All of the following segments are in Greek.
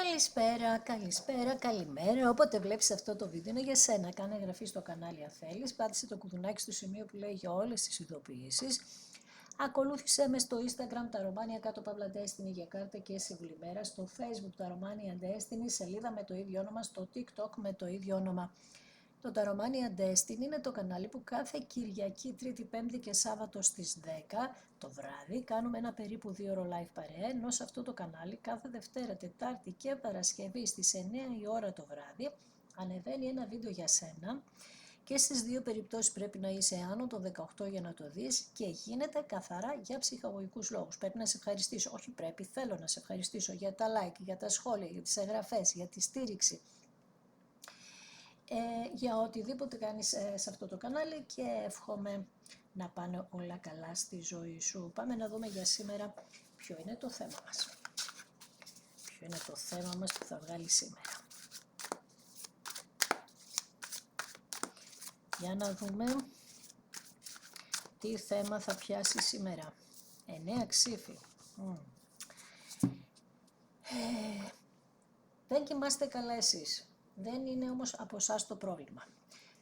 Καλησπέρα, καλησπέρα, καλημέρα. Όποτε βλέπεις αυτό το βίντεο είναι για σένα. Κάνε εγγραφή στο κανάλι αν θέλεις. Πάτησε το κουδουνάκι στο σημείο που λέει για όλες τις ειδοποιήσεις. Ακολούθησέ με στο Instagram τα Romania κάτω παύλα Destiny για κάρτα και συμβουλημέρα. Στο Facebook τα Romania Destiny, σελίδα με το ίδιο όνομα. Στο TikTok με το ίδιο όνομα. Το Taromania Destiny είναι το κανάλι που κάθε Κυριακή, Τρίτη, Πέμπτη και Σάββατο στις 10 το βράδυ κάνουμε ένα περίπου 2 ώρο live παρέα, ενώ σε αυτό το κανάλι κάθε Δευτέρα, Τετάρτη και Παρασκευή στις 9 η ώρα το βράδυ ανεβαίνει ένα βίντεο για σένα και στις δύο περιπτώσεις πρέπει να είσαι άνω των 18 για να το δεις και γίνεται καθαρά για ψυχαγωγικούς λόγους. Πρέπει να σε ευχαριστήσω, όχι πρέπει, θέλω να σε ευχαριστήσω για τα like, για τα σχόλια, για τις εγγραφές, για τη στήριξη. Για οτιδήποτε κάνεις σε αυτό το κανάλι και εύχομαι να πάνε όλα καλά στη ζωή σου. Πάμε να δούμε για σήμερα ποιο είναι το θέμα μας. Ποιο είναι το θέμα μας που θα βγάλει σήμερα. Για να δούμε τι θέμα θα πιάσει σήμερα. 9 ξύφη. Δεν κοιμάστε καλά εσείς. Δεν είναι όμως από εσάς το πρόβλημα.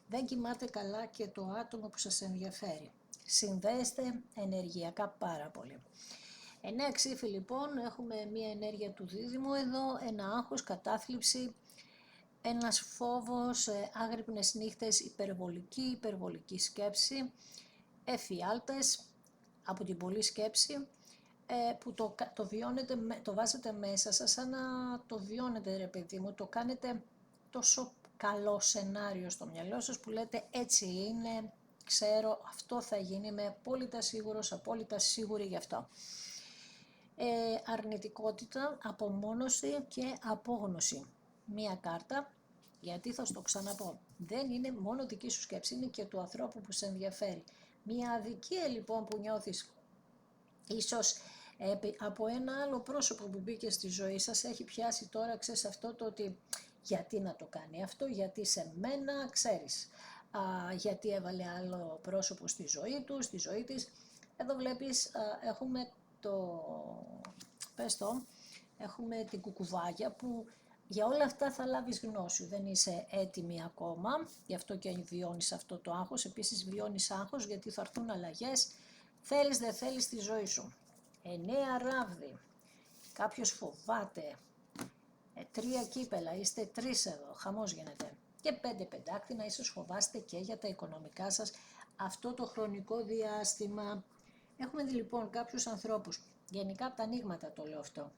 Δεν κοιμάται καλά και το άτομο που σας ενδιαφέρει. Συνδέεστε ενεργειακά πάρα πολύ. 9 ξύφη λοιπόν, έχουμε μία ενέργεια του δίδυμου εδώ, ένα άγχος, κατάθλιψη, ένας φόβος, άγρυπνες νύχτες, υπερβολική σκέψη, εφιάλτες από την πολλή σκέψη, που το βιώνετε, το βάζετε μέσα σας, σαν να το βιώνετε ρε παιδί μου, το κάνετε τόσο καλό σενάριο στο μυαλό σας που λέτε έτσι είναι, ξέρω, αυτό θα γίνει, είμαι απόλυτα σίγουρος, απόλυτα σίγουρη γι' αυτό. Αρνητικότητα, απομόνωση και απόγνωση. Μία κάρτα, γιατί θα στο ξαναπώ, δεν είναι μόνο δική σου σκέψη, είναι και του ανθρώπου που σε ενδιαφέρει. Μία αδικία λοιπόν που νιώθεις, ίσως από ένα άλλο πρόσωπο που μπήκε στη ζωή σας, έχει πιάσει τώρα, ξέρεις αυτό το ότι γιατί να το κάνει αυτό, γιατί σε μένα, ξέρεις, γιατί έβαλε άλλο πρόσωπο στη ζωή του, στη ζωή της. Εδώ βλέπεις, έχουμε έχουμε την κουκουβάγια που για όλα αυτά θα λάβεις γνώση, δεν είσαι έτοιμη ακόμα, γι' αυτό και βιώνεις αυτό το άγχος, επίσης βιώνεις άγχος γιατί θα έρθουν αλλαγές, θέλεις δεν θέλεις στη ζωή σου. 9 ράβδι, κάποιος φοβάται, 3 κύπελα, είστε 3 εδώ, χαμός γίνεται. Και 5 πεντάκτηνα, ίσως φοβάστε και για τα οικονομικά σας αυτό το χρονικό διάστημα. Έχουμε δει λοιπόν κάποιους ανθρώπους, γενικά από τα ανοίγματα το λέω αυτό,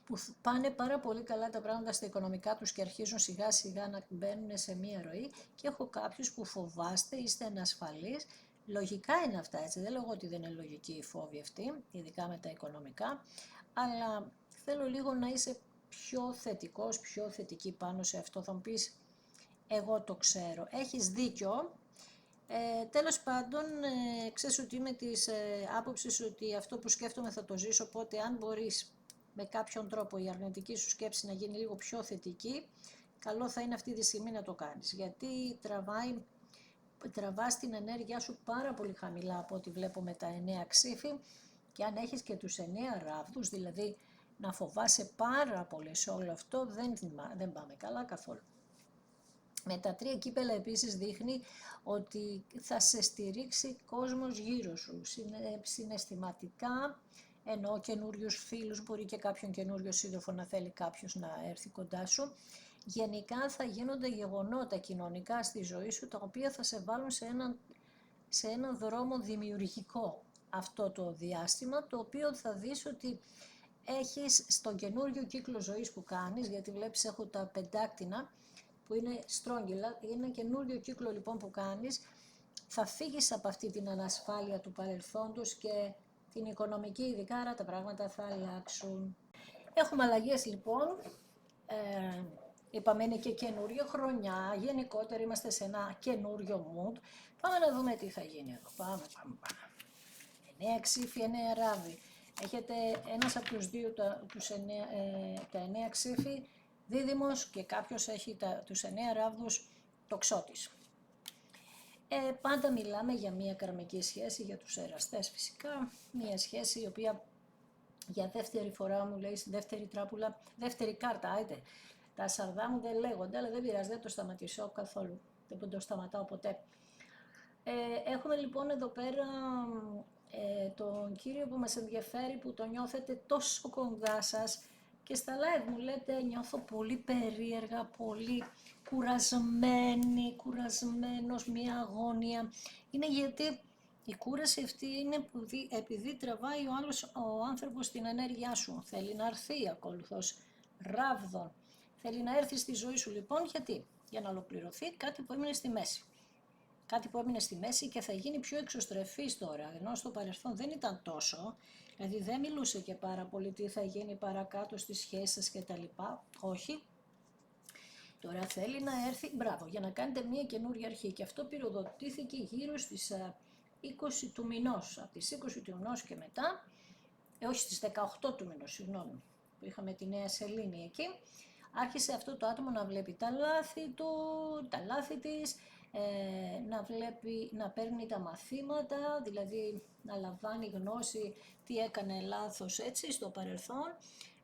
που πάνε πάρα πολύ καλά τα πράγματα στα οικονομικά τους και αρχίζουν σιγά σιγά να μπαίνουν σε μία ροή, και έχω κάποιους που φοβάστε, είστε ανασφαλείς. Λογικά είναι αυτά, έτσι, δεν λέγω ότι δεν είναι λογική η φόβη αυτή, ειδικά με τα οικονομικά, αλλά θέλω λίγο να είσαι πιο θετικός, πιο θετική πάνω σε αυτό. Θα μου πεις, εγώ το ξέρω, έχεις δίκιο. Τέλος πάντων, ξέρεις ότι είμαι της άποψης ότι αυτό που σκέφτομαι θα το ζήσω, οπότε αν μπορείς με κάποιον τρόπο η αρνητική σου σκέψη να γίνει λίγο πιο θετική, καλό θα είναι αυτή τη στιγμή να το κάνεις, γιατί τραβάς την ενέργειά σου πάρα πολύ χαμηλά από ό,τι βλέπω με τα 9 ξύφη, και αν έχεις και τους 9 ράβδους, δηλαδή να φοβάσαι πάρα πολύ σε όλο αυτό, δεν πάμε καλά καθόλου. Με τα 3 κύπελα επίσης δείχνει ότι θα σε στηρίξει κόσμος γύρω σου, συναισθηματικά, ενώ καινούριους φίλους, μπορεί και κάποιον καινούριο σύντροφο να θέλει κάποιος να έρθει κοντά σου. Γενικά θα γίνονται γεγονότα κοινωνικά στη ζωή σου, τα οποία θα σε βάλουν σε έναν δρόμο δημιουργικό αυτό το διάστημα, το οποίο θα δεις ότι έχεις στον καινούριο κύκλο ζωής που κάνεις, γιατί βλέπεις έχω τα πεντάκτηνα, που είναι στρόγγυλα, είναι καινούριο κύκλο λοιπόν που κάνεις, θα φύγεις από αυτή την ανασφάλεια του παρελθόντος και την οικονομική ειδικά, άρα τα πράγματα θα αλλάξουν. Έχουμε αλλαγές λοιπόν, είπαμε είναι και καινούριο χρονιά, γενικότερα είμαστε σε ένα καινούριο mood. Πάμε να δούμε τι θα γίνει εδώ, πάμε. 9 ξύφη, 9 ράβδι. Έχετε ένας από τους δύο τα 9 ξύφη, δίδυμος, και κάποιος έχει τους 9 ράβδους, τοξότης. Πάντα μιλάμε για μια καρμική σχέση, για τους εραστές φυσικά, μια σχέση η οποία Για δεύτερη φορά μου λέει στη δεύτερη τράπουλα, δεύτερη κάρτα, άιτε. Τα σαρδά μου δεν λέγονται, αλλά δεν πειράζει, δεν το σταματήσω καθόλου. Δεν το σταματάω ποτέ. Έχουμε λοιπόν εδώ πέρα τον κύριο που μας ενδιαφέρει, που το νιώθετε τόσο κοντά σας και στα live μου λέτε νιώθω πολύ περίεργα, πολύ κουρασμένος, μια αγωνία. Είναι γιατί η κούραση αυτή είναι επειδή τραβάει ο άνθρωπος την ενέργειά σου. Θέλει να έρθει ακολουθώς ράβδον. Θέλει να έρθει στη ζωή σου λοιπόν γιατί? Για να ολοκληρωθεί κάτι που έμεινε στη μέση. Κάτι που έμεινε στη μέση και θα γίνει πιο εξωστρεφής τώρα, ενώ στο παρελθόν δεν ήταν τόσο, δηλαδή δεν μιλούσε και πάρα πολύ τι θα γίνει παρακάτω στις σχέσεις σας και τα λοιπά, όχι. Τώρα θέλει να έρθει, μπράβο, για να κάνετε μια καινούργια αρχή και αυτό πυροδοτήθηκε γύρω στις 20 του μηνός, από τις 20 του μηνός και μετά, όχι στις 18 του μηνός, συγγνώμη, που είχαμε τη Νέα Σελήνη εκεί, άρχισε αυτό το άτομο να βλέπει τα λάθη του, τα λάθη της, να βλέπει, να παίρνει τα μαθήματα, δηλαδή να λαμβάνει γνώση τι έκανε λάθος έτσι στο παρελθόν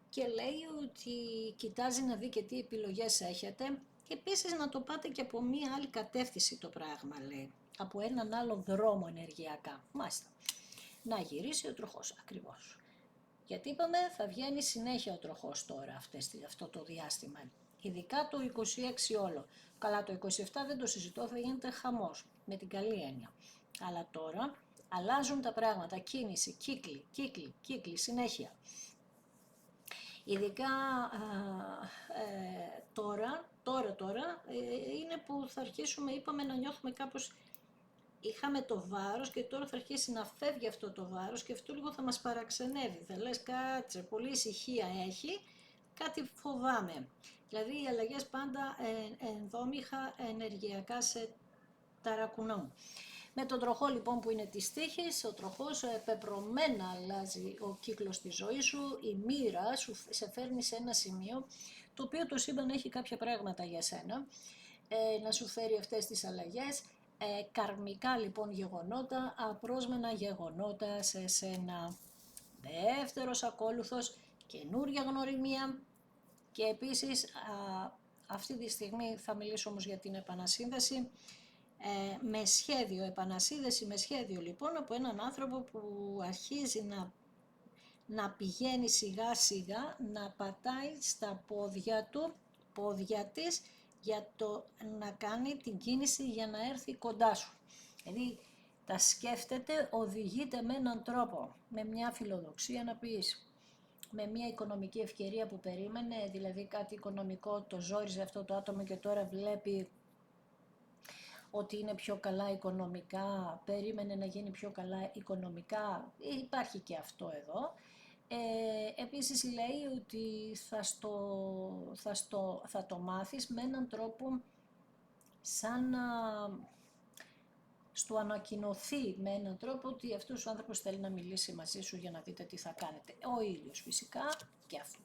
και λέει ότι κοιτάζει να δει και τι επιλογές έχετε και επίσης να το πάτε και από μία άλλη κατεύθυνση το πράγμα λέει, από έναν άλλο δρόμο ενεργειακά, μάλιστα. Να γυρίσει ο τροχός, ακριβώς. Γιατί είπαμε θα βγαίνει συνέχεια ο τροχός τώρα αυτό το διάστημα. Ειδικά το 26 όλο. Καλά το 27 δεν το συζητώ, θα γίνεται χαμός, με την καλή έννοια. Αλλά τώρα αλλάζουν τα πράγματα, κίνηση, κύκλοι, συνέχεια. Ειδικά τώρα είναι που θα αρχίσουμε, είπαμε, να νιώθουμε κάπως. Είχαμε το βάρος και τώρα θα αρχίσει να φεύγει αυτό το βάρος και αυτό λίγο θα μας παραξενεύει. Θα λες κάτσε, πολύ ησυχία έχει, κάτι φοβάμαι. Δηλαδή οι αλλαγές πάντα ενδόμηχα ενεργειακά σε ταρακουνούν. Με τον τροχό λοιπόν που είναι της τύχης, ο τροχός πεπρωμένα αλλάζει ο κύκλος της ζωής σου, η μοίρα σου σε φέρνει σε ένα σημείο το οποίο το σύμπαν έχει κάποια πράγματα για σένα, να σου φέρει αυτές τις αλλαγές. Καρμικά λοιπόν γεγονότα, απρόσμενα γεγονότα σε σένα. Δεύτερος ακόλουθος, καινούρια γνωριμία και επίσης αυτή τη στιγμή θα μιλήσω όμως για την επανασύνδεση με σχέδιο, επανασύνδεση με σχέδιο λοιπόν από έναν άνθρωπο που αρχίζει να πηγαίνει σιγά σιγά, να πατάει στα πόδια της για το να κάνει την κίνηση για να έρθει κοντά σου. Δηλαδή τα σκέφτεται, οδηγείται με έναν τρόπο, με μια φιλοδοξία να πεις, με μια οικονομική ευκαιρία που περίμενε, δηλαδή κάτι οικονομικό το ζόριζε αυτό το άτομο και τώρα βλέπει ότι είναι πιο καλά οικονομικά, περίμενε να γίνει πιο καλά οικονομικά, υπάρχει και αυτό εδώ. Επίσης λέει ότι θα το μάθεις με έναν τρόπο σαν να σου ανακοινωθεί με έναν τρόπο ότι αυτός ο άνθρωπος θέλει να μιλήσει μαζί σου για να δείτε τι θα κάνετε. Ο ήλιος φυσικά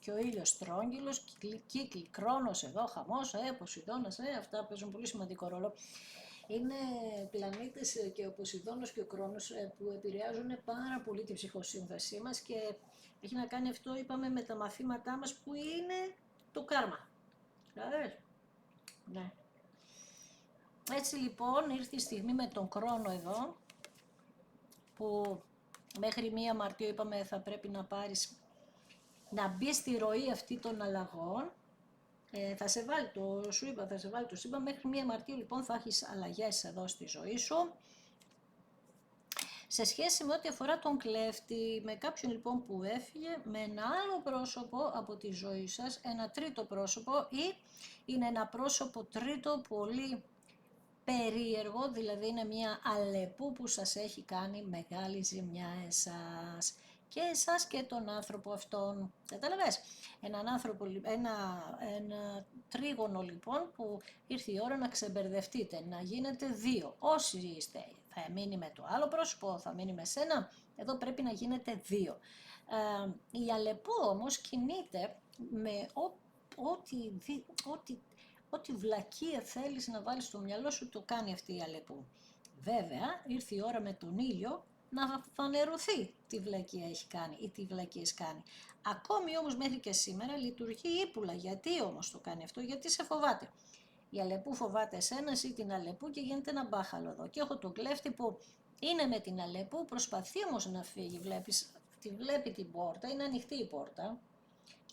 και ο ήλιος στρόγγυλος, κύκλοι, Κρόνος εδώ, χαμός, Ποσειδώνας, αυτά παίζουν πολύ σημαντικό ρόλο. Είναι πλανήτες και ο Ποσειδώνος και ο Κρόνος που επηρεάζουν πάρα πολύ την ψυχοσύνθεσή μας και έχει να κάνει αυτό, είπαμε, με τα μαθήματά μας που είναι το κάρμα. Δηλαδή, ναι. Έτσι λοιπόν ήρθε η στιγμή με τον Κρόνο εδώ, που μέχρι 1 Μαρτίου είπαμε θα πρέπει να πάρεις, να μπει στη ροή αυτή των αλλαγών. Θα σε βάλει το σύμπαν, μέχρι 1 Μαρτίου λοιπόν θα έχεις αλλαγές εδώ στη ζωή σου. Σε σχέση με ό,τι αφορά τον κλέφτη, με κάποιον λοιπόν που έφυγε, με ένα άλλο πρόσωπο από τη ζωή σας, ένα τρίτο πρόσωπο ή είναι ένα πρόσωπο τρίτο πολύ περίεργο, δηλαδή είναι μια αλεπού που σας έχει κάνει μεγάλη ζημιά εσάς και εσάς και τον άνθρωπο αυτόν. Κατάλαβες, ένα τρίγωνο λοιπόν που ήρθε η ώρα να ξεμπερδευτείτε, να γίνετε δύο. Όσοι είστε, θα μείνει με το άλλο πρόσωπο, θα μείνει με σένα, εδώ πρέπει να γίνετε δύο. Η αλεπού όμως κινείται με ό,τι βλακεία θέλεις να βάλεις στο μυαλό σου, το κάνει αυτή η αλεπού. Βέβαια, ήρθε η ώρα με τον ήλιο να φανερωθεί τι βλακεία έχει κάνει ή τι βλακίες κάνει. Ακόμη όμως μέχρι και σήμερα λειτουργεί ύπουλα. Γιατί όμως το κάνει αυτό? Γιατί σε φοβάται. Η Αλεπού φοβάται εσένα ή την Αλεπού και γίνεται ένα μπάχαλο εδώ. Και έχω τον κλέφτη που είναι με την Αλεπού, προσπαθεί όμως να φύγει. Βλέπεις, τη βλέπει την πόρτα, είναι ανοιχτή η πόρτα.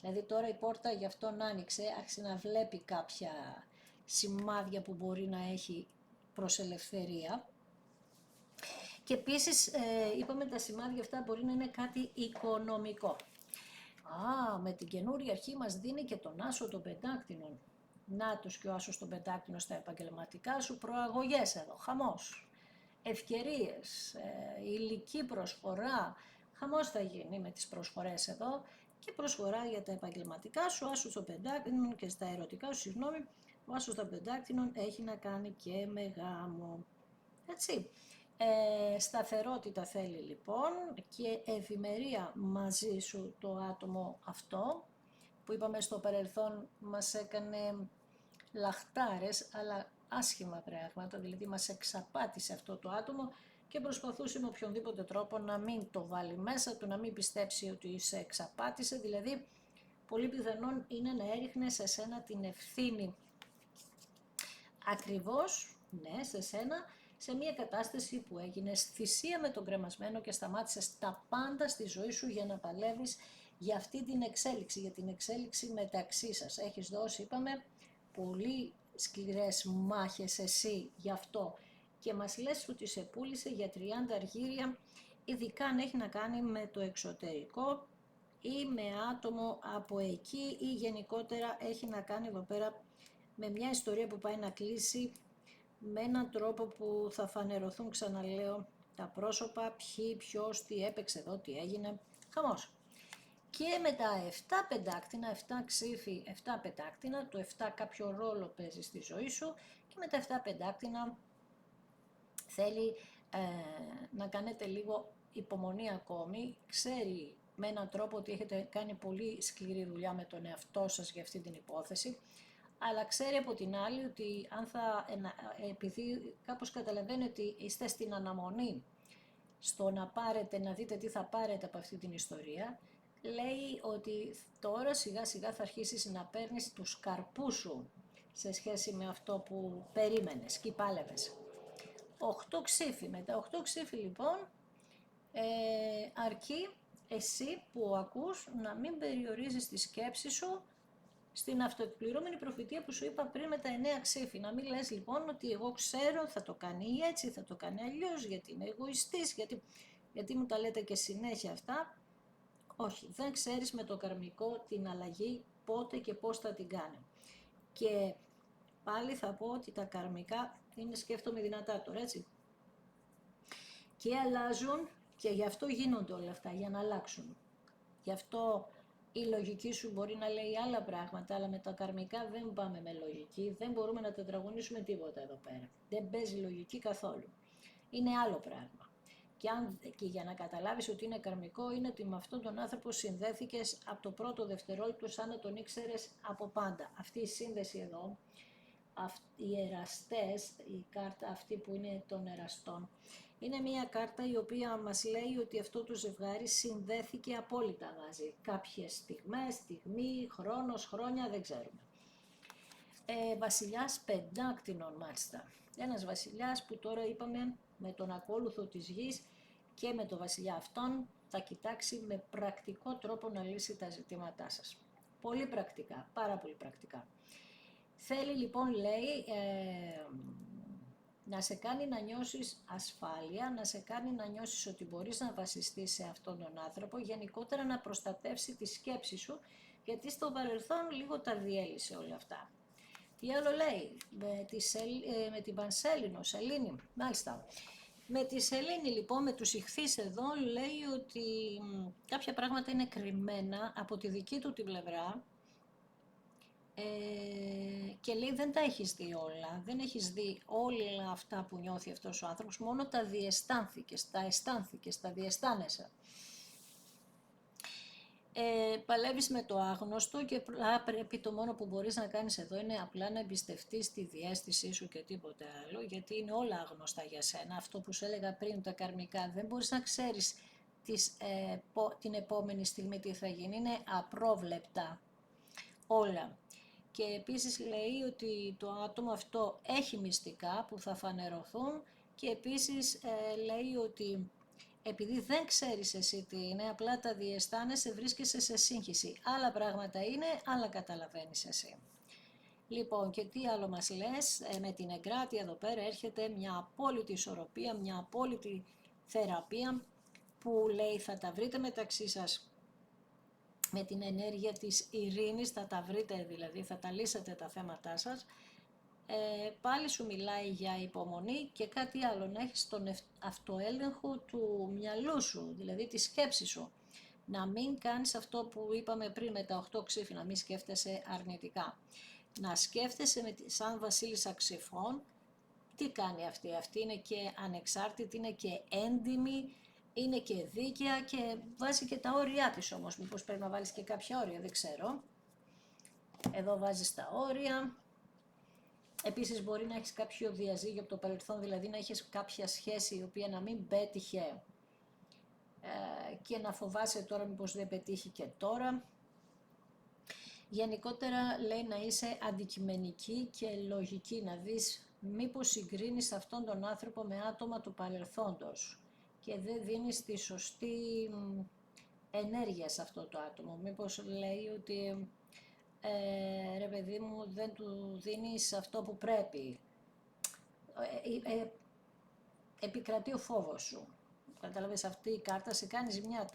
Δηλαδή τώρα η πόρτα γι' αυτόν άνοιξε, άρχισε να βλέπει κάποια σημάδια που μπορεί να έχει προς ελευθερία. Και επίσης είπαμε τα σημάδια αυτά μπορεί να είναι κάτι οικονομικό. Με την καινούρια αρχή μας δίνει και τον άσο των πεντάκτηνων. Νάτος και ο άσος των πεντάκτηνων στα επαγγελματικά σου, προαγωγές εδώ, χαμός. Ευκαιρίες, υλική προσφορά, χαμός θα γίνει με τις προσφορές εδώ και προσφορά για τα επαγγελματικά σου, άσος των πεντάκτηνων και στα ερωτικά σου, συγγνώμη, ο άσος των πεντάκτηνων έχει να κάνει και με γάμο. Έτσι. Σταθερότητα θέλει λοιπόν και ευημερία μαζί σου το άτομο αυτό που είπαμε στο παρελθόν μας έκανε λαχτάρες αλλά άσχημα πράγματα, δηλαδή μας εξαπάτησε αυτό το άτομο και προσπαθούσε με οποιονδήποτε τρόπο να μην το βάλει μέσα του, να μην πιστέψει ότι σε εξαπάτησε, δηλαδή πολύ πιθανόν είναι να έριχνε σε σένα την ευθύνη ακριβώς, ναι, σε σένα, σε μια κατάσταση που έγινες θυσία με τον κρεμασμένο και σταμάτησες τα πάντα στη ζωή σου για να παλεύεις για αυτή την εξέλιξη, για την εξέλιξη μεταξύ σας. Έχεις δώσει, είπαμε, πολύ σκληρές μάχες εσύ γι' αυτό και μας λες ότι σε πούλησε για 30 αργύρια, ειδικά αν έχει να κάνει με το εξωτερικό ή με άτομο από εκεί ή γενικότερα έχει να κάνει εδώ πέρα με μια ιστορία που πάει να κλείσει με έναν τρόπο που θα φανερωθούν, ξαναλέω, τα πρόσωπα, ποιοι, ποιος, τι έπαιξε εδώ, τι έγινε, χαμός. Και με τα 7 πεντάκτηνα, 7 ξύφη, 7 πεντάκτηνα, το 7 κάποιο ρόλο παίζει στη ζωή σου και με τα 7 πεντάκτηνα θέλει να κάνετε λίγο υπομονή ακόμη, ξέρει με έναν τρόπο ότι έχετε κάνει πολύ σκληρή δουλειά με τον εαυτό σας για αυτή την υπόθεση, αλλά ξέρει από την άλλη ότι αν επειδή κάπως καταλαβαίνει ότι είστε στην αναμονή στο να πάρετε, να δείτε τι θα πάρετε από αυτή την ιστορία, λέει ότι τώρα σιγά σιγά θα αρχίσεις να παίρνεις τους καρπούς σου σε σχέση με αυτό που περίμενες και πάλευες. 8 ξύφη. Με τα 8 ξύφη λοιπόν αρκεί εσύ που ακούς να μην περιορίζεις τη σκέψη σου στην αυτοεκπληρώμενη προφητεία που σου είπα πριν με τα 9 ξύφη. Να μην λες λοιπόν ότι εγώ ξέρω θα το κάνει έτσι, θα το κάνει αλλιώς, γιατί είναι εγωιστής, γιατί μου τα λέτε και συνέχεια αυτά. Όχι, δεν ξέρεις με το καρμικό την αλλαγή πότε και πώς θα την κάνει. Και πάλι θα πω ότι τα καρμικά είναι, σκέφτομαι δυνατά τώρα, έτσι. Και αλλάζουν και γι' αυτό γίνονται όλα αυτά, για να αλλάξουν. Γι' αυτό η λογική σου μπορεί να λέει άλλα πράγματα, αλλά με τα καρμικά δεν πάμε με λογική, δεν μπορούμε να τετραγωνίσουμε τίποτα εδώ πέρα. Δεν παίζει λογική καθόλου. Είναι άλλο πράγμα. Και για να καταλάβεις ότι είναι καρμικό, είναι ότι με αυτόν τον άνθρωπο συνδέθηκες από το πρώτο δευτερόλεπτο σαν να τον ήξερες από πάντα. Αυτή η σύνδεση εδώ, οι εραστές, η κάρτα αυτή που είναι των εραστών, είναι μια κάρτα η οποία μας λέει ότι αυτό το ζευγάρι συνδέθηκε απόλυτα μαζί. Κάποιες στιγμές, στιγμή, χρόνος, χρόνια, δεν ξέρουμε. Βασιλιάς πεντάκτηνων μάλιστα. Ένας βασιλιάς που τώρα είπαμε με τον ακόλουθο της γης και με το βασιλιά αυτόν θα κοιτάξει με πρακτικό τρόπο να λύσει τα ζητήματά σας. Πολύ πρακτικά, πάρα πολύ πρακτικά. Θέλει λοιπόν, λέει, να σε κάνει να νιώσεις ασφάλεια, να σε κάνει να νιώσεις ότι μπορείς να βασιστείς σε αυτόν τον άνθρωπο, γενικότερα να προστατεύσει τη σκέψη σου, γιατί στο παρελθόν λίγο τα διέλυσε όλα αυτά. Τι άλλο λέει, με την Πανσέλινο, Σελήνη, μάλιστα. Με τη Σελήνη λοιπόν, με τους ιχθύς εδώ, λέει ότι κάποια πράγματα είναι κρυμμένα από τη δική του την πλευρά, και λέει δεν τα έχεις δει όλα, δεν έχεις δει όλα αυτά που νιώθει αυτός ο άνθρωπος, μόνο τα διαισθάνθηκες, τα αισθάνθηκες, τα διαισθάνεσαι. Παλεύεις με το άγνωστο και πρέπει το μόνο που μπορείς να κάνεις εδώ είναι απλά να εμπιστευτείς τη διαίσθησή σου και τίποτε άλλο, γιατί είναι όλα άγνωστα για σένα. Αυτό που σου έλεγα πριν, τα καρμικά, δεν μπορείς να ξέρεις την επόμενη στιγμή τι θα γίνει, είναι απρόβλεπτα όλα. Και επίσης λέει ότι το άτομο αυτό έχει μυστικά που θα φανερωθούν και επίσης λέει ότι επειδή δεν ξέρεις εσύ τι είναι, απλά τα διαισθάνεσαι, βρίσκεσαι σε σύγχυση. Άλλα πράγματα είναι, άλλα καταλαβαίνεις εσύ. Λοιπόν, και τι άλλο μας λες, με την εγκράτεια εδώ πέρα έρχεται μια απόλυτη ισορροπία, μια απόλυτη θεραπεία που λέει θα τα βρείτε μεταξύ σας με την ενέργεια της ειρήνης, θα τα βρείτε δηλαδή, θα τα λύσετε τα θέματά σας. Πάλι σου μιλάει για υπομονή και κάτι άλλο, να έχεις τον αυτοέλεγχο του μυαλού σου, δηλαδή τη σκέψη σου. Να μην κάνεις αυτό που είπαμε πριν με τα 8 ξύφη, να μην σκέφτεσαι αρνητικά. Να σκέφτεσαι σαν βασίλισσα ξυφών. Τι κάνει αυτή, αυτή είναι και ανεξάρτητη, είναι και έντιμη, είναι και δίκαια και βάζει και τα όρια της όμως. Μήπως πρέπει να βάλεις και κάποια όρια, δεν ξέρω. Εδώ βάζεις τα όρια. Επίσης μπορεί να έχεις κάποιο διαζύγιο από το παρελθόν, δηλαδή να έχεις κάποια σχέση η οποία να μην πέτυχε και να φοβάσαι τώρα μήπως δεν πετύχει και τώρα. Γενικότερα λέει να είσαι αντικειμενική και λογική, να δεις μήπως συγκρίνεις αυτόν τον άνθρωπο με άτομα του παρελθόντος και δεν δίνεις τη σωστή ενέργεια σε αυτό το άτομο. Μήπως λέει ότι ρε παιδί μου δεν του δίνεις αυτό που πρέπει. Επικρατεί ο φόβος σου. Κατάλαβες, αυτή η κάρτα σε κάνει ζημιά.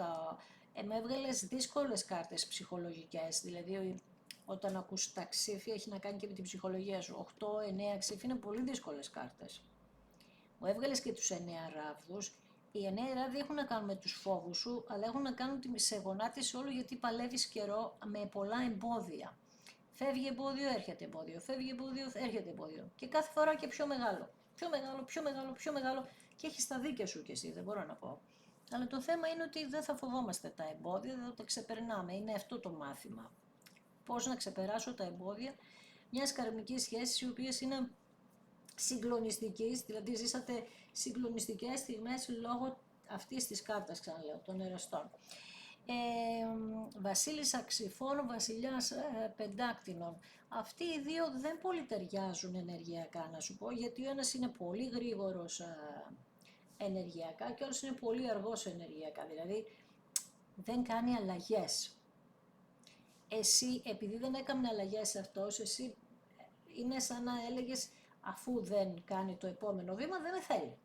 Με έβγαλες δύσκολες κάρτες ψυχολογικές, δηλαδή όταν ακούς τα ξύφια έχει να κάνει και με την ψυχολογία σου. 8-9 ξύφια είναι πολύ δύσκολες κάρτες. Μου έβγαλες και τους 9 ράβδους. Οι 9 ράβδοι έχουν να κάνουν με τους φόβους σου, αλλά έχουν να κάνουν σε γονάτιση όλο γιατί παλεύεις καιρό με πολλά εμπόδια. Φεύγει εμπόδιο, έρχεται εμπόδιο, φεύγει εμπόδιο, έρχεται εμπόδιο. Και κάθε φορά και πιο μεγάλο. Πιο μεγάλο, πιο μεγάλο, πιο μεγάλο. Και έχεις τα δίκαια σου κι εσύ, δεν μπορώ να πω. Αλλά το θέμα είναι ότι δεν θα φοβόμαστε τα εμπόδια, δεν θα τα ξεπερνάμε. Είναι αυτό το μάθημα. Πώς να ξεπεράσω τα εμπόδια μιας καρμικής σχέσης, οι οποίες είναι συγκλονιστικής, δηλαδή ζήσατε συγκλονιστικές στιγμές λόγω αυτής της κάρτας, ξαναλέω, των εραστών. Βασίλισσα Ξυφών, βασιλιάς Πεντάκτηνων. Αυτοί οι δύο δεν πολύ ταιριάζουν ενεργειακά, να σου πω, γιατί ο ένας είναι πολύ γρήγορος ενεργειακά και ο άλλος είναι πολύ αργός ενεργειακά, δηλαδή δεν κάνει αλλαγές. Εσύ, επειδή δεν έκανε αλλαγές αυτός, εσύ είναι σαν να έλεγες αφού δεν κάνει το επόμενο βήμα δεν με θέλει.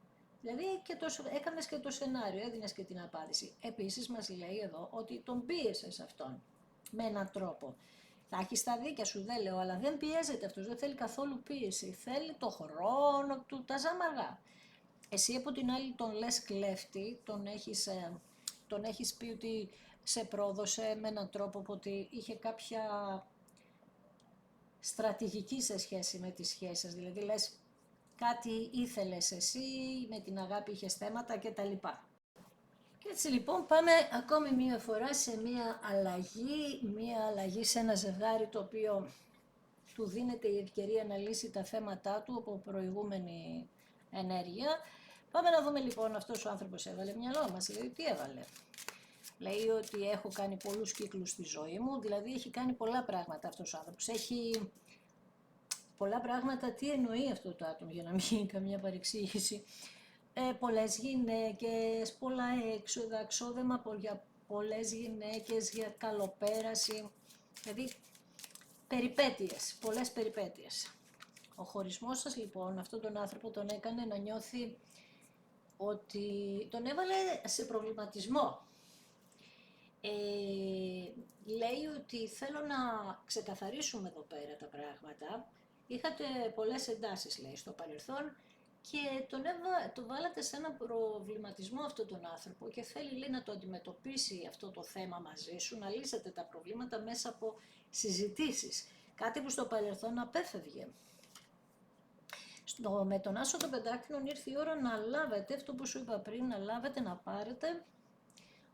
Δηλαδή έκανες και το σενάριο, έδινες και την απάντηση. Επίσης μας λέει εδώ ότι τον πίεσες αυτόν με έναν τρόπο. Θα έχεις τα δίκια σου, δεν λέω, αλλά δεν πιέζεται αυτός, δεν θέλει καθόλου πίεση. Θέλει το χρόνο του, τα ζαμαργά. Εσύ από την άλλη τον λες κλέφτη, τον έχεις πει ότι σε πρόδωσε με έναν τρόπο ότι είχε κάποια στρατηγική σε σχέση με τις σχέσεις σας, δηλαδή λες κάτι ήθελες εσύ, με την αγάπη είχες θέματα κτλ. Και έτσι λοιπόν πάμε ακόμη μία φορά σε μία αλλαγή σε ένα ζευγάρι το οποίο του δίνεται η ευκαιρία να λύσει τα θέματά του από προηγούμενη ενέργεια. Πάμε να δούμε λοιπόν αυτός ο άνθρωπος έβαλε μυαλό μας, λέει τι έβαλε. Λέει ότι έχω κάνει πολλούς κύκλους στη ζωή μου, δηλαδή έχει κάνει πολλά πράγματα αυτός ο άνθρωπος. Έχει πολλά πράγματα, τι εννοεί αυτό το άτομο για να μην γίνει καμία παρεξήγηση. Πολλές γυναίκες, πολλά έξοδα, ξόδεμα για πολλές γυναίκες, για καλοπέραση, δηλαδή περιπέτειες, πολλές περιπέτειες. Ο χωρισμός σας λοιπόν, αυτόν τον άνθρωπο τον έκανε να νιώθει ότι τον έβαλε σε προβληματισμό. Λέει ότι θέλω να ξεκαθαρίσουμε εδώ πέρα τα πράγματα. Είχατε πολλές εντάσεις, λέει, στο παρελθόν και το βάλατε σε ένα προβληματισμό αυτόν τον άνθρωπο και θέλει, λέει, να το αντιμετωπίσει αυτό το θέμα μαζί σου, να λύσετε τα προβλήματα μέσα από συζητήσεις. Κάτι που στο παρελθόν απέφευγε. Με τον άσο των πεντάκτηνων ήρθε η ώρα να λάβετε, αυτό που σου είπα πριν, να λάβετε, να πάρετε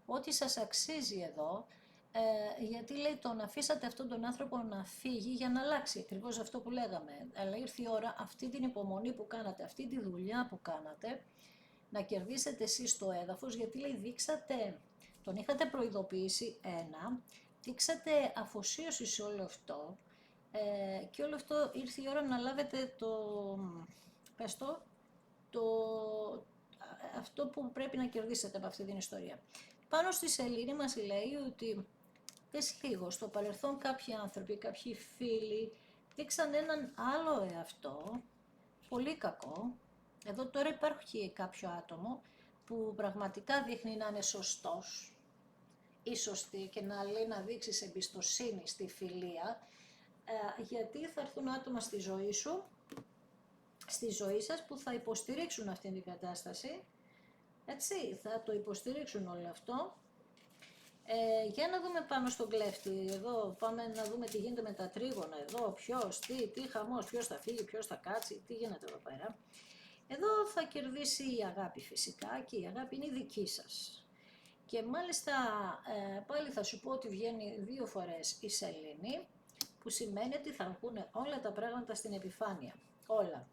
ό,τι σας αξίζει εδώ, Γιατί λέει τον αφήσατε αυτόν τον άνθρωπο να φύγει για να αλλάξει, ακριβώς αυτό που λέγαμε. Αλλά ήρθε η ώρα αυτή την υπομονή που κάνατε, αυτή τη δουλειά που κάνατε, να κερδίσετε εσείς το έδαφος, γιατί λέει δείξατε, τον είχατε προειδοποιήσει δείξατε αφοσίωση σε όλο αυτό και όλο αυτό ήρθε η ώρα να λάβετε πες το, αυτό που πρέπει να κερδίσετε από αυτή την ιστορία. Πάνω στη σελήνη μας λέει ότι πες λίγο, στο παρελθόν κάποιοι άνθρωποι, κάποιοι φίλοι δείξαν έναν άλλο εαυτό, πολύ κακό. Εδώ τώρα υπάρχει κάποιο άτομο που πραγματικά δείχνει να είναι σωστός ή σωστή και να λέει να δείξεις εμπιστοσύνη στη φιλία, γιατί θα έρθουν άτομα στη ζωή σου, στη ζωή σας που θα υποστηρίξουν αυτή την κατάσταση, έτσι, θα το υποστηρίξουν όλο αυτό. Για να δούμε πάνω στον κλέφτη, εδώ πάμε να δούμε τι γίνεται με τα τρίγωνα, εδώ ποιος, τι χαμός, ποιος θα φύγει, ποιος θα κάτσει, τι γίνεται εδώ πέρα. Εδώ θα κερδίσει η αγάπη φυσικά και η αγάπη είναι η δική σας. Και μάλιστα πάλι θα σου πω ότι βγαίνει 2 φορές η σελήνη, που σημαίνει ότι θα βγουν όλα τα πράγματα στην επιφάνεια, όλα.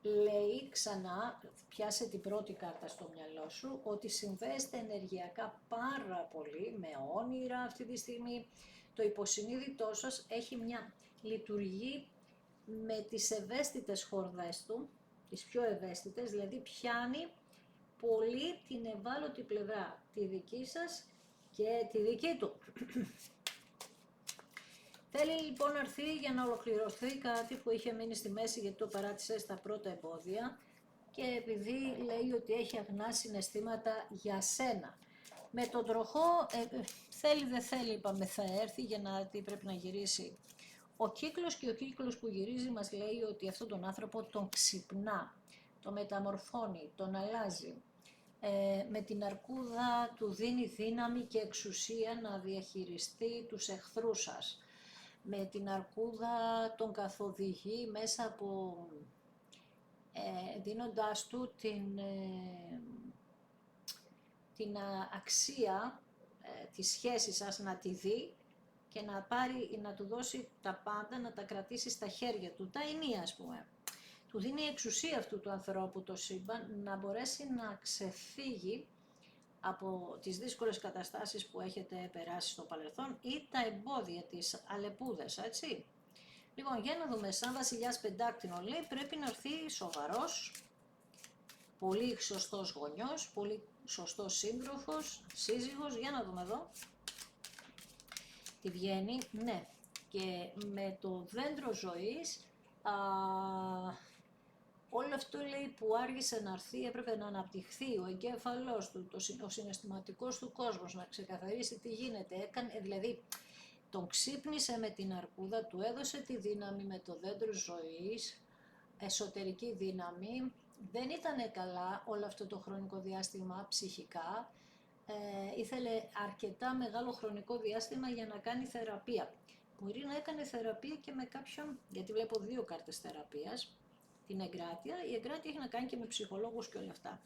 Λέει ξανά, πιάσε την πρώτη κάρτα στο μυαλό σου, ότι συνδέεστε ενεργειακά πάρα πολύ με όνειρα αυτή τη στιγμή. Το υποσυνείδητό σας έχει μια λειτουργεί με τις ευαίσθητες χορδές του, τις πιο ευαίσθητες, δηλαδή πιάνει πολύ την ευάλωτη πλευρά, τη δική σας και τη δική του. Θέλει λοιπόν να έρθει για να ολοκληρωθεί κάτι που είχε μείνει στη μέση, γιατί το παράτησε στα πρώτα εμπόδια και επειδή λέει ότι έχει αγνά συναισθήματα για σένα. Με τον τροχό, θέλει δεν θέλει είπαμε θα έρθει, για να τι πρέπει να γυρίσει. Ο κύκλος και ο κύκλος που γυρίζει μας λέει ότι αυτόν τον άνθρωπο τον ξυπνά, τον μεταμορφώνει, τον αλλάζει. Με την αρκούδα του δίνει δύναμη και εξουσία να διαχειριστεί τους εχθρούς σας. Με την αρκούδα τον καθοδηγεί μέσα από, δίνοντάς του την αξία της σχέσης σας να τη δει και να του δώσει τα πάντα, να τα κρατήσει στα χέρια του, τα ενία ας πούμε. Του δίνει εξουσία αυτού του ανθρώπου το σύμπαν να μπορέσει να ξεφύγει από τις δύσκολες καταστάσεις που έχετε περάσει στο παρελθόν ή τα εμπόδια, τις αλεπούδες, έτσι. Λοιπόν, για να δούμε, σαν βασιλιάς πεντάκτηνο λέει πρέπει να έρθει σοβαρός, πολύ σωστός γονιός, πολύ σωστός σύντροφος, σύζυγος, για να δούμε εδώ. Τι βγαίνει, ναι, και με το δέντρο ζωής, όλο αυτό λέει που άργησε να έρθει, έπρεπε να αναπτυχθεί ο εγκέφαλός του, ο συναισθηματικός του κόσμος, να ξεκαθαρίσει τι γίνεται, δηλαδή τον ξύπνησε με την αρκούδα, του έδωσε τη δύναμη με το δέντρο ζωής, εσωτερική δύναμη, δεν ήταν καλά όλο αυτό το χρονικό διάστημα ψυχικά, ήθελε αρκετά μεγάλο χρονικό διάστημα για να κάνει θεραπεία. Μπορεί να έκανε θεραπεία και με κάποιον, γιατί βλέπω 2 κάρτες θεραπείας, την εγκράτεια. Η εγκράτεια έχει να κάνει και με ψυχολόγους και όλα αυτά.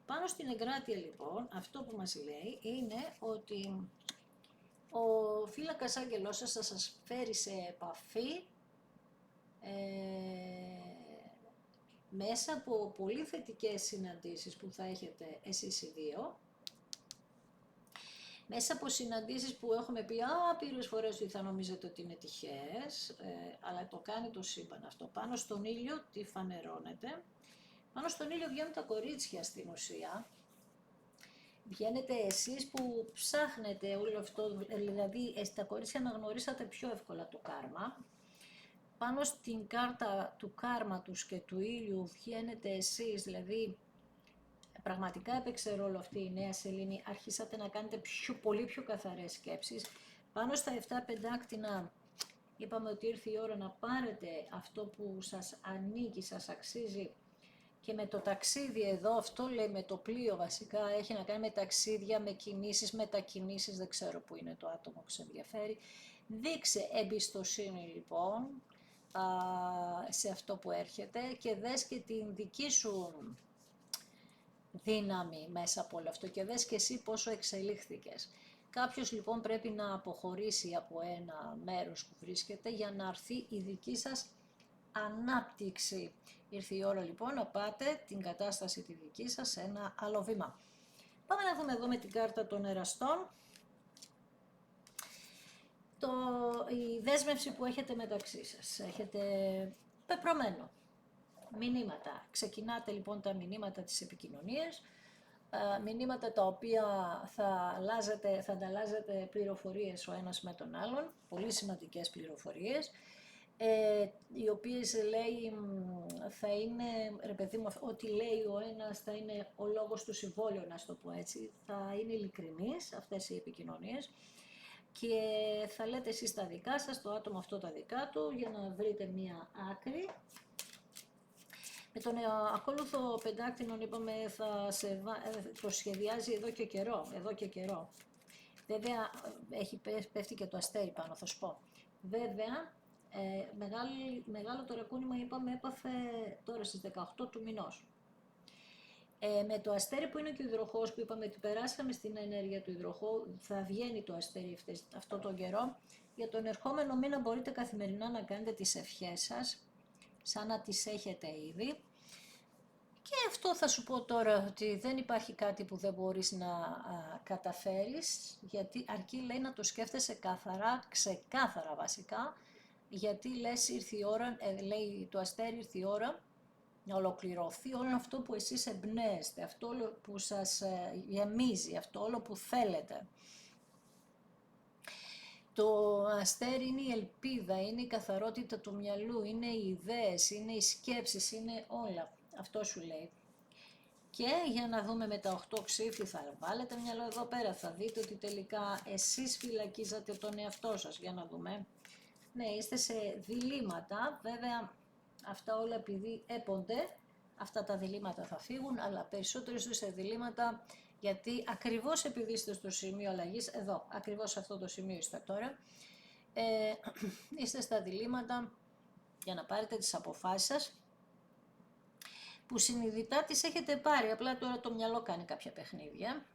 Πάνω στην εγκράτεια λοιπόν, αυτό που μας λέει είναι ότι ο φύλακας άγγελός σας θα σας φέρει σε επαφή μέσα από πολύ θετικές συναντήσεις που θα έχετε εσείς οι δύο, μέσα από συναντήσεις που έχουμε πει άπειρες φορές ότι θα νομίζετε ότι είναι τυχαίες, αλλά το κάνει το σύμπαν αυτό. Πάνω στον ήλιο τι φανερώνεται. Πάνω στον ήλιο βγαίνουν τα κορίτσια στην ουσία. Βγαίνετε εσείς που ψάχνετε όλο αυτό, δηλαδή τα κορίτσια αναγνωρίσατε πιο εύκολα το κάρμα. Πάνω στην κάρτα του κάρματος και του ήλιου βγαίνετε εσείς, δηλαδή πραγματικά έπαιξε ρόλο αυτή η νέα σελήνη, αρχίσατε να κάνετε πολύ πιο καθαρές σκέψεις. Πάνω στα 7 πεντάκτηνα είπαμε ότι ήρθε η ώρα να πάρετε αυτό που σας ανήκει, σας αξίζει. Και με το ταξίδι εδώ, αυτό λέει με το πλοίο βασικά, έχει να κάνει με ταξίδια, με κινήσεις, μετακινήσεις, δεν ξέρω που είναι το άτομο που σε ενδιαφέρει. Δείξε εμπιστοσύνη λοιπόν σε αυτό που έρχεται και δες και την δική σου δύναμη μέσα από όλο αυτό και δες και εσύ πόσο εξελίχθηκες. Κάποιος λοιπόν πρέπει να αποχωρήσει από ένα μέρος που βρίσκεται για να έρθει η δική σας ανάπτυξη. Ήρθε η ώρα λοιπόν να πάτε την κατάσταση τη δική σας σε ένα άλλο βήμα. Πάμε να δούμε εδώ με την κάρτα των εραστών. Η δέσμευση που έχετε μεταξύ σας. Έχετε πεπρωμένο μηνύματα. Ξεκινάτε λοιπόν τα μηνύματα της επικοινωνίας, μηνύματα τα οποία θα ανταλλάζετε πληροφορίες ο ένας με τον άλλον, πολύ σημαντικές πληροφορίες, οι οποίες λέει θα είναι, ρε παιδί μου, ό,τι λέει ο ένας θα είναι ο λόγος του συμβόλαιο, να το πω έτσι, θα είναι ειλικρινείς αυτές οι επικοινωνίες και θα λέτε εσείς τα δικά σας, το άτομο αυτό τα δικά του, για να βρείτε μία άκρη. Με τον ακόλουθο πεντάκτηνον είπαμε το σχεδιάζει εδώ και καιρό. Βέβαια πέφτει και το αστέρι πάνω, θα σου πω. Βέβαια μεγάλο το ρακούνημα είπαμε έπαθε τώρα στις 18 του μηνός. Με το αστέρι που είναι και ο υδροχόος που είπαμε ότι περάσαμε στην ενέργεια του υδροχώου, θα βγαίνει το αστέρι αυτό τον καιρό. Για τον ερχόμενο μήνα μπορείτε καθημερινά να κάνετε τις ευχές σας, σαν να τις έχετε ήδη. Και αυτό θα σου πω τώρα, ότι δεν υπάρχει κάτι που δεν μπορείς να καταφέρεις, γιατί αρκεί λέει να το σκέφτεσαι καθαρά, ξεκάθαρα βασικά, γιατί λες ήρθε η ώρα, λέει το αστέρι ήρθε η ώρα, να ολοκληρωθεί όλο αυτό που εσείς εμπνέεστε, αυτό όλο που σας γεμίζει, αυτό όλο που θέλετε. Το αστέρι είναι η ελπίδα, είναι η καθαρότητα του μυαλού, είναι οι ιδέες, είναι οι σκέψεις, είναι όλα. Αυτό σου λέει. Και για να δούμε με τα 8 ξύφη, θα βάλετε μυαλό εδώ πέρα, θα δείτε ότι τελικά εσείς φυλακίζατε τον εαυτό σας. Για να δούμε. Ναι, είστε σε διλήμματα, βέβαια αυτά όλα επειδή έπονται, αυτά τα διλήμματα θα φύγουν, αλλά περισσότερο είστε σε διλήμματα, γιατί ακριβώς επειδή είστε στο σημείο αλλαγής, εδώ, ακριβώς σε αυτό το σημείο είστε τώρα, είστε στα διλήμματα για να πάρετε τις αποφάσεις σας, που συνειδητά τις έχετε πάρει, απλά τώρα το μυαλό κάνει κάποια παιχνίδια.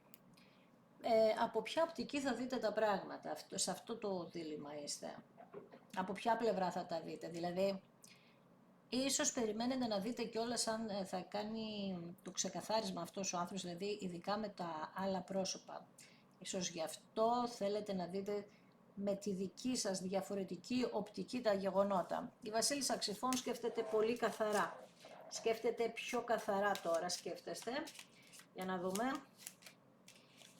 Από ποια οπτική θα δείτε τα πράγματα, σε αυτό το δίλημμα είστε. Από ποια πλευρά θα τα δείτε, δηλαδή ίσως περιμένετε να δείτε κιόλας αν θα κάνει το ξεκαθάρισμα αυτός ο άνθρωπος, δηλαδή ειδικά με τα άλλα πρόσωπα. Ίσως γι' αυτό θέλετε να δείτε με τη δική σας διαφορετική οπτική τα γεγονότα. Η Βασίλισσα Ξυφών σκέφτεται πολύ καθαρά. Σκέφτεται πιο καθαρά τώρα, σκέφτεστε. Για να δούμε.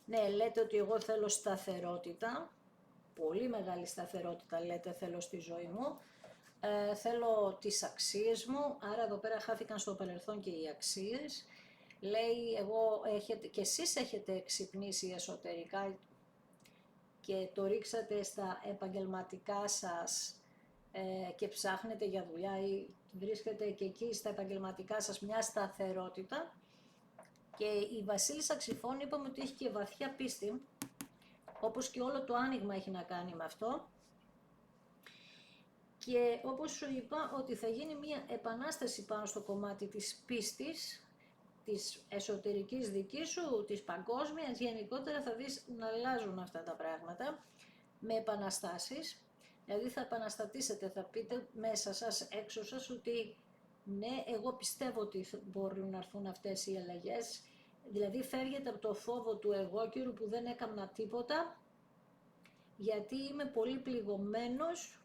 Ναι, λέτε ότι εγώ θέλω σταθερότητα. Πολύ μεγάλη σταθερότητα λέτε θέλω στη ζωή μου. Θέλω τις αξίες μου, άρα εδώ πέρα χάθηκαν στο παρελθόν και οι αξίες. Λέει, και εσείς έχετε ξυπνήσει εσωτερικά και το ρίξατε στα επαγγελματικά σας και ψάχνετε για δουλειά ή βρίσκετε και εκεί στα επαγγελματικά σας μια σταθερότητα. Και η Βασίλισσα Ξυφών είπαμε ότι έχει και βαθιά πίστη, όπως και όλο το άνοιγμα έχει να κάνει με αυτό. Και όπως σου είπα ότι θα γίνει μια επανάσταση πάνω στο κομμάτι της πίστης, της εσωτερικής δικής σου, της παγκόσμιας, γενικότερα θα δεις να αλλάζουν αυτά τα πράγματα με επαναστάσεις. Δηλαδή θα επαναστατήσετε, θα πείτε μέσα σας, έξω σας ότι ναι, εγώ πιστεύω ότι μπορούν να έρθουν αυτές οι αλλαγές. Δηλαδή φεύγετε από το φόβο του εγώκερου που δεν έκανα τίποτα, γιατί είμαι πολύ πληγωμένος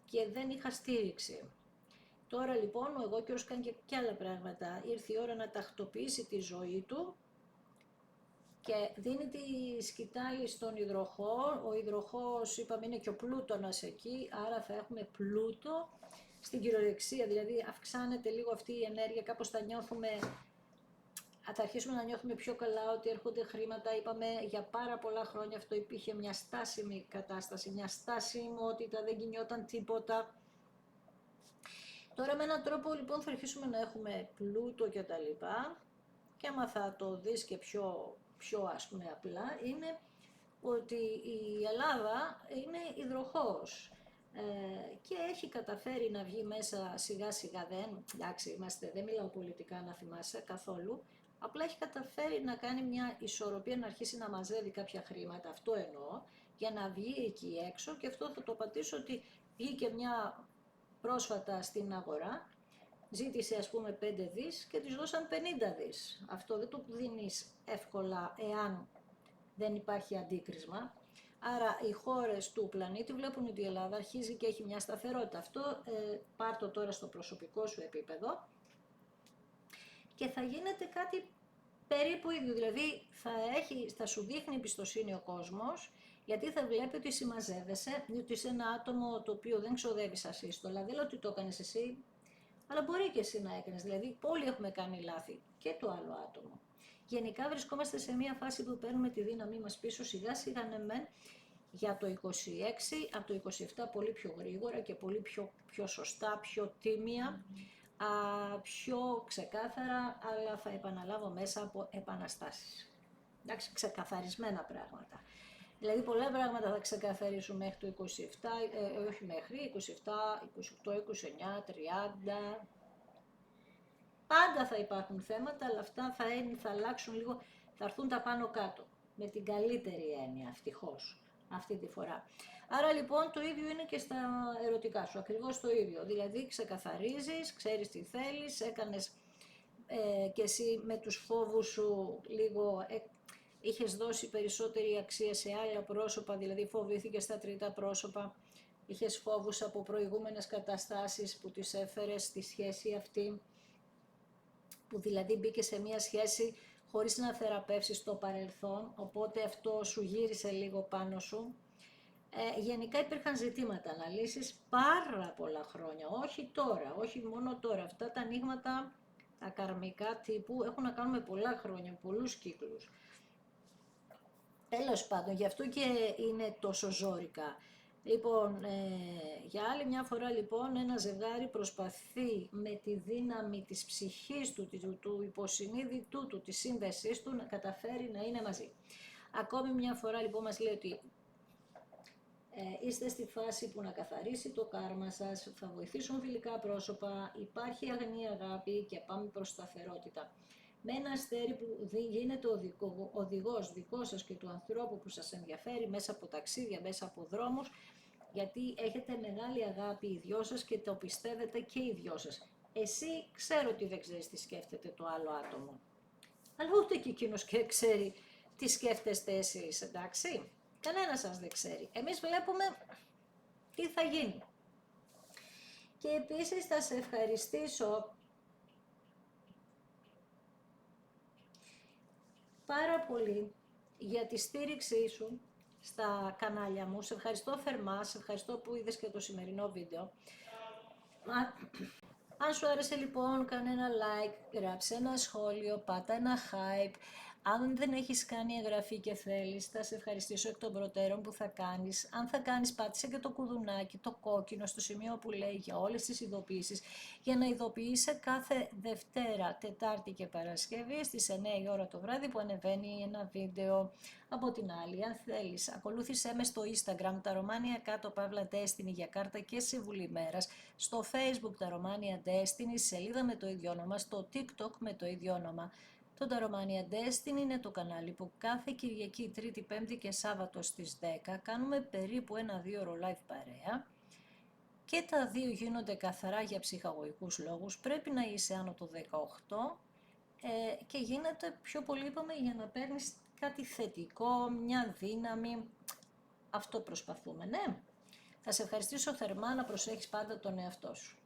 και δεν είχα στήριξη. Τώρα λοιπόν ο εγώκερος κάνει και άλλα πράγματα. Ήρθε η ώρα να τακτοποιήσει τη ζωή του και δίνει τη σκητάλη στον υδροχό. Ο υδροχός είπαμε είναι και ο πλούτονας εκεί, άρα θα έχουμε πλούτο στην κυριολεξία, δηλαδή αυξάνεται λίγο αυτή η ενέργεια, κάπως θα αρχίσουμε να νιώθουμε πιο καλά ότι έρχονται χρήματα. Είπαμε για πάρα πολλά χρόνια αυτό υπήρχε μια στάσιμη κατάσταση, μια στάσιμότητα, δεν κινιόταν τίποτα. Τώρα με έναν τρόπο λοιπόν θα αρχίσουμε να έχουμε πλούτο και τα λοιπά, και άμα θα το δεις και πιο ας πούμε απλά, είναι ότι η Ελλάδα είναι υδροχόος. και έχει καταφέρει να βγει μέσα σιγά σιγά, εντάξει, δεν μιλάω πολιτικά να θυμάσαι καθόλου, απλά έχει καταφέρει να κάνει μια ισορροπία, να αρχίσει να μαζεύει κάποια χρήματα, αυτό εννοώ, για να βγει εκεί έξω, και αυτό θα το πατήσω ότι βγήκε μια πρόσφατα στην αγορά, ζήτησε ας πούμε 5 δις και της δώσαν 50 δις. Αυτό δεν το δίνεις εύκολα εάν δεν υπάρχει αντίκρισμα. Άρα οι χώρες του πλανήτη βλέπουν ότι η Ελλάδα αρχίζει και έχει μια σταθερότητα. Αυτό πάρ' το τώρα στο προσωπικό σου επίπεδο και θα γίνεται κάτι περίπου ίδιο. Δηλαδή θα σου δείχνει εμπιστοσύνη ο κόσμος, γιατί θα βλέπει ότι συμμαζεύεσαι, ότι είσαι ένα άτομο το οποίο δεν ξοδεύεις ασύστολα. Δεν λέω ότι το έκανες εσύ, αλλά μπορεί και εσύ να έκανες. Δηλαδή όλοι έχουμε κάνει λάθη, και το άλλο άτομο. Γενικά βρισκόμαστε σε μια φάση που παίρνουμε τη δύναμή μας πίσω σιγά σιγά, ναι μεν, για το 26, από το 27 πολύ πιο γρήγορα και πολύ πιο σωστά, πιο τίμια, πιο ξεκάθαρα, αλλά θα επαναλάβω μέσα από επαναστάσεις. Εντάξει, ξεκαθαρισμένα πράγματα. Δηλαδή πολλά πράγματα θα ξεκαθαρίσουν μέχρι το 27, όχι μέχρι, 27, 28, 29, 30... Πάντα θα υπάρχουν θέματα, αλλά αυτά θα αλλάξουν λίγο, θα έρθουν τα πάνω κάτω, με την καλύτερη έννοια, ευτυχώς, αυτή τη φορά. Άρα λοιπόν το ίδιο είναι και στα ερωτικά σου, ακριβώς το ίδιο. Δηλαδή ξεκαθαρίζεις, ξέρεις τι θέλεις, έκανες και εσύ με τους φόβους σου λίγο, είχες δώσει περισσότερη αξία σε άλλα πρόσωπα, δηλαδή φοβήθηκες στα τρίτα πρόσωπα, είχες φόβους από προηγούμενες καταστάσεις που τις έφερες στη σχέση αυτή, που δηλαδή μπήκε σε μια σχέση χωρίς να θεραπεύσεις το παρελθόν, οπότε αυτό σου γύρισε λίγο πάνω σου. Γενικά υπήρχαν ζητήματα να λύσεις πάρα πολλά χρόνια, όχι τώρα, όχι μόνο τώρα. Αυτά τα ανοίγματα, τα καρμικά τύπου, έχουν να κάνουν με πολλά χρόνια, πολλούς κύκλους. Τέλος πάντων, γι' αυτό και είναι τόσο ζόρικα. Λοιπόν, για άλλη μια φορά λοιπόν ένα ζευγάρι προσπαθεί με τη δύναμη της ψυχής του υποσυνείδητου του, της σύνδεσής του, να καταφέρει να είναι μαζί. Ακόμη μια φορά λοιπόν μας λέει ότι είστε στη φάση που να καθαρίσει το κάρμα σας, θα βοηθήσουν φιλικά πρόσωπα, υπάρχει αγνή αγάπη και πάμε προς σταθερότητα. Με ένα αστέρι που γίνεται οδηγός δικό σας και του ανθρώπου που σας ενδιαφέρει, μέσα από ταξίδια, μέσα από δρόμους, γιατί έχετε μεγάλη αγάπη οι δυο σας και το πιστεύετε και οι δυο σας. Εσύ ξέρω ότι δεν ξέρεις τι σκέφτεται το άλλο άτομο, αλλά ούτε και εκείνος και ξέρει τι σκέφτεστε εσείς, εντάξει. Κανένας σας δεν ξέρει. Εμείς βλέπουμε τι θα γίνει. Και επίσης θα σε ευχαριστήσω πάρα πολύ για τη στήριξή σου στα κανάλια μου. Σε ευχαριστώ θερμά, σε ευχαριστώ που είδες και το σημερινό βίντεο. Αν σου άρεσε λοιπόν, κάνε ένα like, γράψε ένα σχόλιο, πάτα ένα hype. Αν δεν έχεις κάνει εγγραφή και θέλεις, θα σε ευχαριστήσω εκ των προτέρων που θα κάνεις. Αν θα κάνεις, πάτησε και το κουδουνάκι, το κόκκινο, στο σημείο που λέει για όλες τις ειδοποιήσεις, για να ειδοποιείσαι κάθε Δευτέρα, Τετάρτη και Παρασκευή στις 9 η ώρα το βράδυ που ανεβαίνει ένα βίντεο από την άλλη. Αν θέλεις, ακολούθησέ με στο Instagram, τα Ρωμάνια κάτω Παύλα Destiny για κάρτα και συμβουλή μέρας, στο Facebook τα Ρωμάνια Destiny, σελίδα με το ίδιο όνομα, στο TikTok με το ίδιο όνομα. Το Ταρομάνια Destiny είναι το κανάλι που κάθε Κυριακή, Τρίτη, Πέμπτη και Σάββατο στις 10 κάνουμε περίπου 1-2 ώρο live παρέα και τα δύο γίνονται καθαρά για ψυχαγωγικούς λόγους. Πρέπει να είσαι άνω το 18 και γίνεται πιο πολύ, είπαμε, για να παίρνεις κάτι θετικό, μια δύναμη. Αυτό προσπαθούμε, ναι. Θα σε ευχαριστήσω θερμά, να προσέχεις πάντα τον εαυτό σου.